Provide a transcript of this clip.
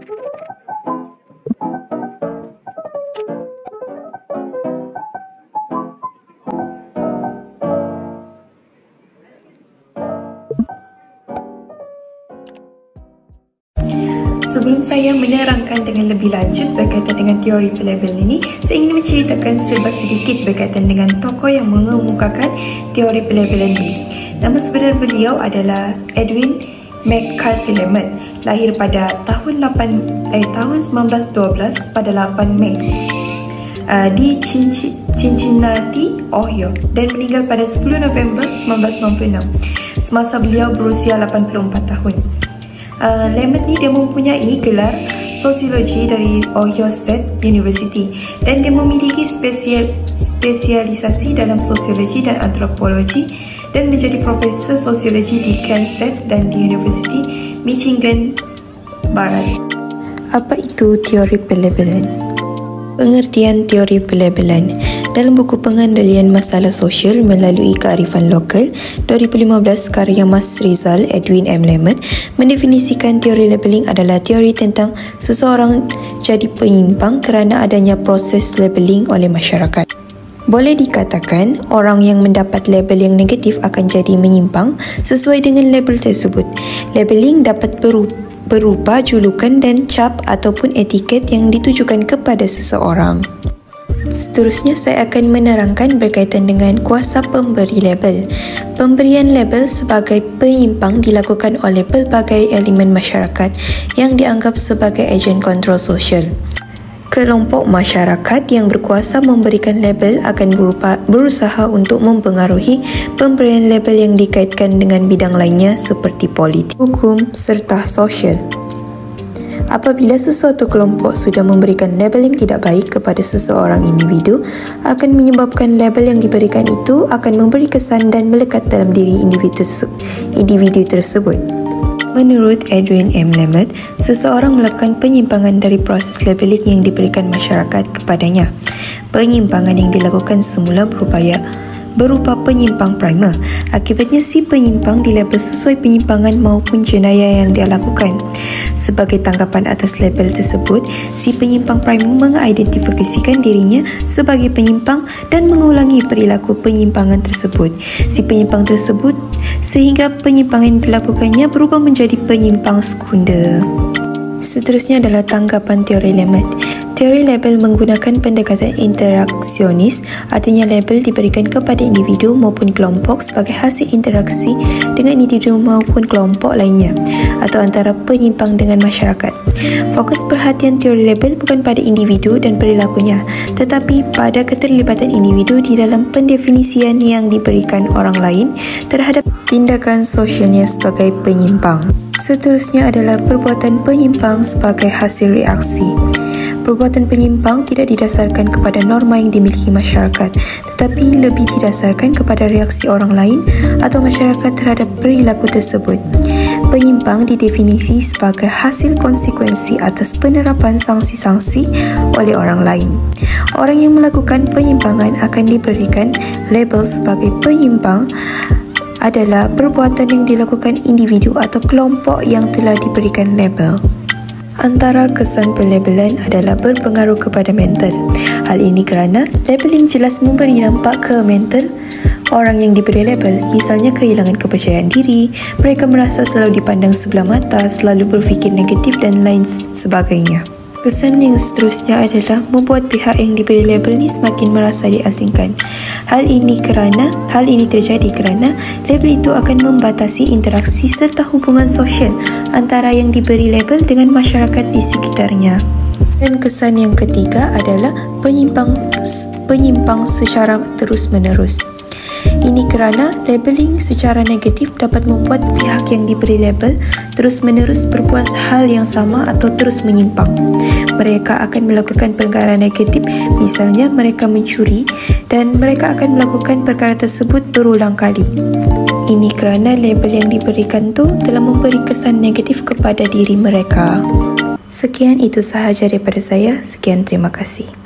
Sebelum saya menerangkan dengan lebih lanjut berkaitan dengan teori pelabel ini, saya ingin menceritakan serba sedikit berkaitan dengan tokoh yang mengemukakan teori pelabelan ini. Nama sebenar beliau adalah Edwin McCarthy Lemon, lahir pada tahun 1912 pada 8 Mei di Cincinnati, Ohio, dan meninggal pada 10 November 1996 semasa beliau berusia 84 tahun. Lemon ni dia mempunyai gelar sosiologi dari Ohio State University dan dia memiliki spesialisasi dalam sosiologi dan antropologi dan menjadi profesor sosiologi di Kent State dan di University Michigan Barat. Apa itu teori pelabelan? Pengertian teori pelabelan dalam buku Pengendalian Masalah Sosial Melalui Kearifan Lokal 2015 karya Mas Rizal Edwin M. Lemon mendefinisikan teori labeling adalah teori tentang seseorang jadi penyimpang kerana adanya proses labeling oleh masyarakat. Boleh dikatakan, orang yang mendapat label yang negatif akan jadi menyimpang sesuai dengan label tersebut. Labeling dapat berupa julukan dan cap ataupun etiket yang ditujukan kepada seseorang. Seterusnya, saya akan menerangkan berkaitan dengan kuasa pemberi label. Pemberian label sebagai penyimpang dilakukan oleh pelbagai elemen masyarakat yang dianggap sebagai ejen kontrol sosial. Kelompok masyarakat yang berkuasa memberikan label akan berusaha untuk mempengaruhi pemberian label yang dikaitkan dengan bidang lainnya seperti politik, hukum serta sosial. Apabila sesuatu kelompok sudah memberikan label yang tidak baik kepada seseorang individu, akan menyebabkan label yang diberikan itu akan memberi kesan dan melekat dalam diri individu tersebut. Menurut Edwin M. Lemon, seseorang melakukan penyimpangan dari proses labeling yang diberikan masyarakat kepadanya. Penyimpangan yang dilakukan semula berupa penyimpang primer. Akibatnya si penyimpang dilabel sesuai penyimpangan maupun jenayah yang dia lakukan. Sebagai tanggapan atas label tersebut, si penyimpang primer mengidentifikasikan dirinya sebagai penyimpang dan mengulangi perilaku penyimpangan tersebut. Si penyimpang tersebut sehingga penyimpangan yang dilakukannya berubah menjadi penyimpang sekunder. Seterusnya adalah tanggapan teori Lemon. Teori label menggunakan pendekatan interaksionis, artinya label diberikan kepada individu maupun kelompok sebagai hasil interaksi dengan individu maupun kelompok lainnya atau antara penyimpang dengan masyarakat. Fokus perhatian teori label bukan pada individu dan perilakunya, tetapi pada keterlibatan individu di dalam pendefinisian yang diberikan orang lain terhadap tindakan sosialnya sebagai penyimpang. Seterusnya adalah perbuatan penyimpang sebagai hasil reaksi. Perbuatan penyimpang tidak didasarkan kepada norma yang dimiliki masyarakat, tetapi lebih didasarkan kepada reaksi orang lain atau masyarakat terhadap perilaku tersebut. Penyimpang didefinisi sebagai hasil konsekuensi atas penerapan sanksi-sanksi oleh orang lain. Orang yang melakukan penyimpangan akan diberikan label sebagai penyimpang adalah perbuatan yang dilakukan individu atau kelompok yang telah diberikan label. Antara kesan pelabelan adalah berpengaruh kepada mental. Hal ini kerana labeling jelas memberi dampak ke mental orang yang diberi label, misalnya kehilangan kepercayaan diri, mereka merasa selalu dipandang sebelah mata, selalu berfikir negatif dan lain sebagainya. Kesan yang seterusnya adalah membuat pihak yang diberi label ni semakin merasa diasingkan. Hal ini terjadi kerana label itu akan membatasi interaksi serta hubungan sosial antara yang diberi label dengan masyarakat di sekitarnya. Dan kesan yang ketiga adalah penyimpang secara terus-menerus. Ini kerana labeling secara negatif dapat membuat pihak yang diberi label terus-menerus berbuat hal yang sama atau terus menyimpang. Mereka akan melakukan perkara negatif, misalnya mereka mencuri, dan mereka akan melakukan perkara tersebut berulang kali. Ini kerana label yang diberikan tu telah memberi kesan negatif kepada diri mereka. Sekian itu sahaja daripada saya. Sekian, terima kasih.